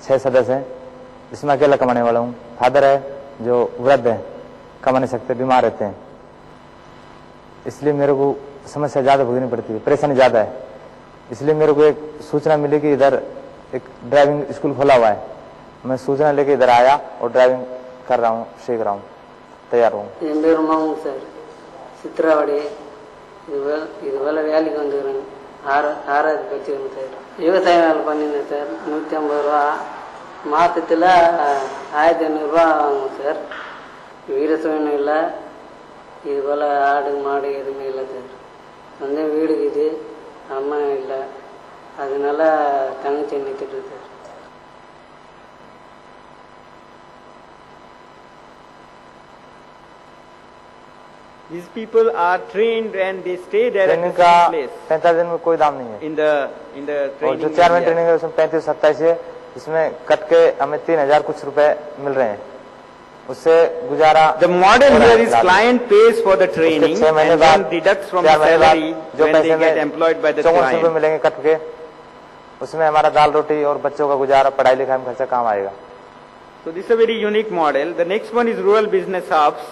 6 सदस्य हैं, इसमें अकेला कमाने वाला हूँ। फादर है जो वृद्ध है, कमा नहीं सकते, बीमार रहते हैं, इसलिए मेरे को समस्या ज़्यादा भुगतनी पड़ती है, परेशानी ज़्यादा है। इसलिए मेरे को एक सूचना मिली कि इधर एक ड्राइविंग स्कूल खोला हुआ है। मैं सूचना लेके इधर आया और ड्राइविंग कर रहा हूँ, सीख रहा हूँ, तैयार हूँ। मेरे मामू सर चित्रावाड़ी இதுவரை வேலைக்கு வந்துக்கிறேன். ஆறாவது படிச்சிருக்கேன் சார். விவசாய வேலை பண்ணியிருந்தேன் சார். 150 ரூபா மாதத்தில் 1500 ரூபா வாங்குவோம் சார். வீடு சுயணும் இல்லை, இது போல் ஆடு மாடு எதுவுமே இல்லை சார். வந்து வீடு இது அம்மா இல்லை, அதனால தங்கச்சி நிறுத்திட்டு sir. These people are trained and they stay there at the का same place. 45 दिन में कोई दाम नहीं है। In the और training. जो 4 महीने ट्रेनिंग है उसमें 35-27 है, इसमें कट के हमें 3000 कुछ रुपए मिल रहे हैं, उससे गुजारा। The model here is client pays for the training and then deducts from the salary when they get employed by the client. 54 रुपए मिलेंगे कट के, उसमें हमारा दाल रोटी और बच्चों का गुजारा, पढ़ाई लिखाई में खर्चा काम आएगा। So this is a very unique model. The next one is rural business hubs.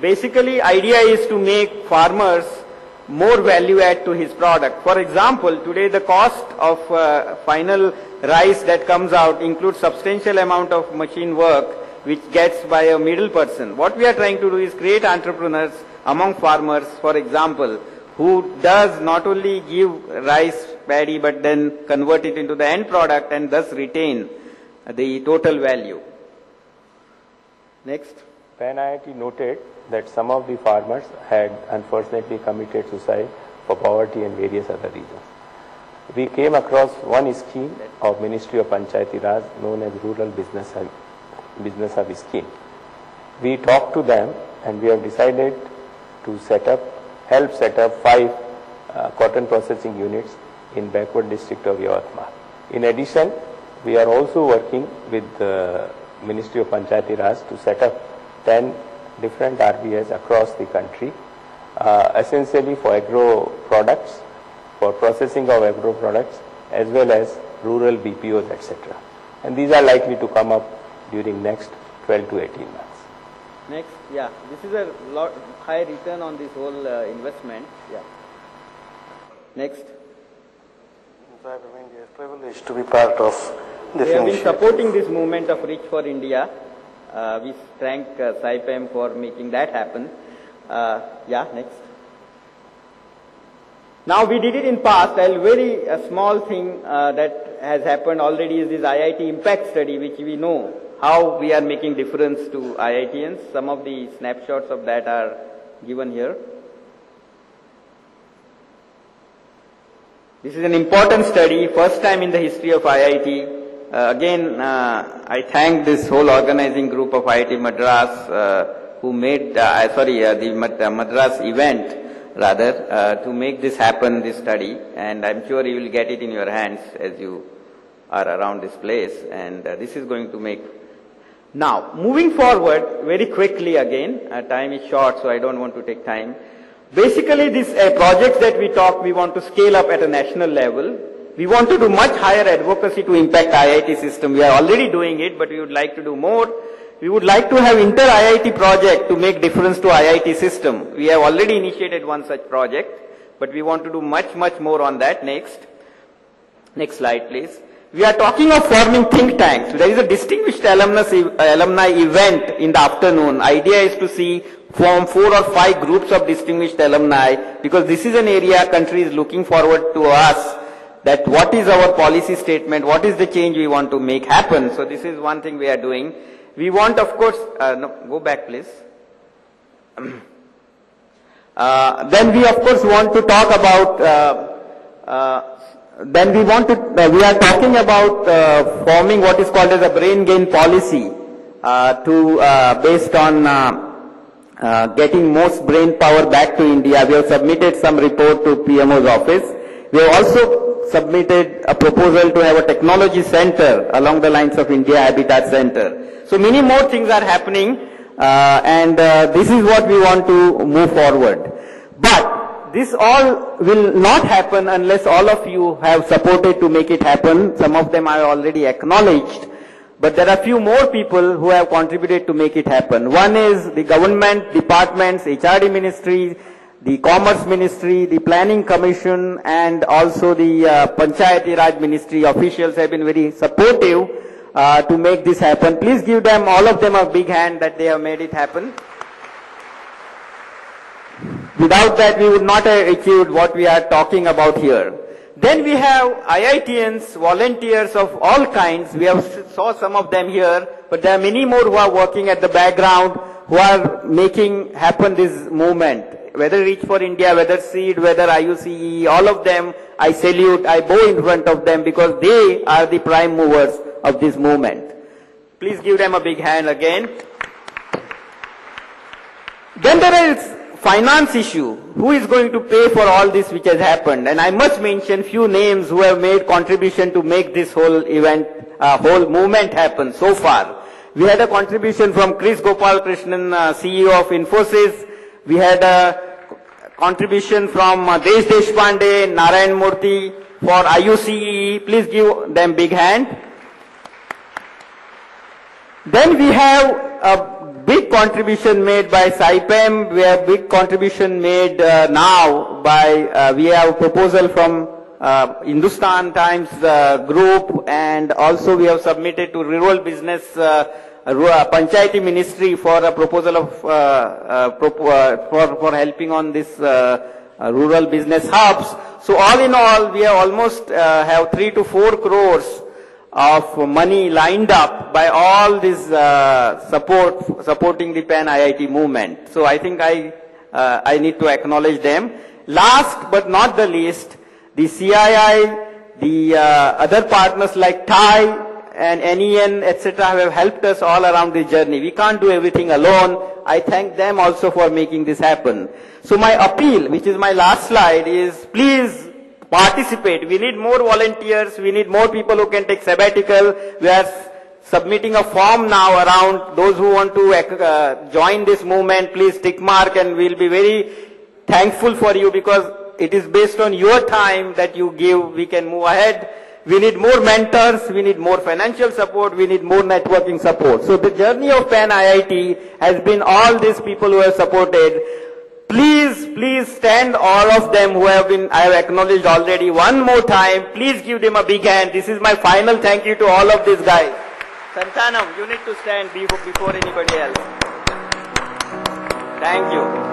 Basically, idea is to make farmers more value add to his product. For example, today the cost of final rice that comes out includes substantial amount of machine work which gets by a middle person. What we are trying to do is create entrepreneurs among farmers, for example, who does not only give rice paddy but then convert it into the end product and thus retain the total value. Next. Pan IIT noted that some of the farmers had unfortunately committed suicide for poverty and various other reasons. We came across one scheme of Ministry of Panchayati Raj known as Rural Business Hub scheme. We talked to them and we have decided to help set up 5 cotton processing units in backward district of Yavatmal. In addition, we are also working with the Ministry of Panchayati Raj to set up 10 different RBS across the country, essentially for agro products, for processing of agro products, as well as rural BPOs, etc. And these are likely to come up during next 12 to 18 months. Next, yeah, this is a lot high return on this whole investment. Yeah. Next. I mean, we are privileged to be part of this. We have been supporting this movement of Rich for India. We thank SciPem for making that happen. Yeah, next. Now we did it in past. A very small thing that has happened already is this IIT impact study, which we know how we are making difference to IITians. Some of the snapshots of that are given here. This is an important study, first time in the history of IIT. Again, I thank this whole organizing group of IIT Madras who made, the Madras event rather, to make this happen, this study, and I'm sure you will get it in your hands as you are around this place, and this is going to make. Now, moving forward very quickly again, time is short so I don't want to take time. Basically, these projects that we want to scale up at a national level. We want to do much higher advocacy to impact IIT system. We are already doing it, but we would like to do more. We would like to have inter-IIT project to make difference to IIT system. We have already initiated one such project, but we want to do much, much more on that. Next. Next slide, please. We are talking of forming think tanks. There is a distinguished alumni event in the afternoon. Idea is to form 4 or 5 groups of distinguished alumni, because this is an area country is looking forward to us, that what is our policy statement, what is the change we want to make happen. So this is one thing we are doing. We want, of course, no, go back please. Then we of course want to talk about, we are talking about forming what is called as a brain gain policy based on getting most brain power back to India. We have submitted some report to PMO's office. We have also submitted a proposal to have a technology center along the lines of India Habitat Center. So many more things are happening, and this is what we want to move forward. But this all will not happen unless all of you have supported to make it happen. Some of them I already acknowledged. but there are few more people who have contributed to make it happen. One is the government departments, HRD Ministry, the Commerce Ministry, the Planning Commission, and also the Panchayati Raj Ministry officials have been very supportive to make this happen. Please give them, all of them, a big hand that they have made it happen. Without that, we would not have achieved what we are talking about here. Then we have IITians, volunteers of all kinds. We have saw some of them here, but there are many more who are working at the background, who are making happen this movement. Whether Reach for India, whether SEED, whether IUCE, all of them, I salute, I bow in front of them because they are the prime movers of this movement. Please give them a big hand again. Then there is finance issue. Who is going to pay for all this which has happened? And I must mention few names who have made contribution to make this whole event, whole movement happen so far. We had a contribution from Chris Gopalakrishnan, CEO of Infosys. We had a contribution from Desh Deshpande, Narayan Murthy for IUCE. Please give them big hand. Then we have a big contribution made by SIPEM. We have big contribution made now by, we have a proposal from Hindustan Times group, and also we have submitted to Rural Business Panchayati Ministry for a proposal of, for helping on this rural business hubs. So all in all, we have almost have 3 to 4 crores of money lined up by all this supporting the Pan IIT movement. So I think I need to acknowledge them. Last but not the least, the CII, the other partners like TIE and NEN, etc. have helped us all around this journey. We can't do everything alone. I thank them also for making this happen. So my appeal, which is my last slide, is please participate. We need more volunteers. We need more people who can take sabbatical. We are submitting a form now around those who want to join this movement. Please tick mark, and we'll be very thankful for you because it is based on your time that you give. We can move ahead. We need more mentors. We need more financial support. We need more networking support. So the journey of Pan IIT has been all these people who have supported. Please stand, all of them who have been, I have acknowledged already. One more time, please give them a big hand. This is my final thank you to all of these guys. Santanam, you need to stand before anybody else. Thank you.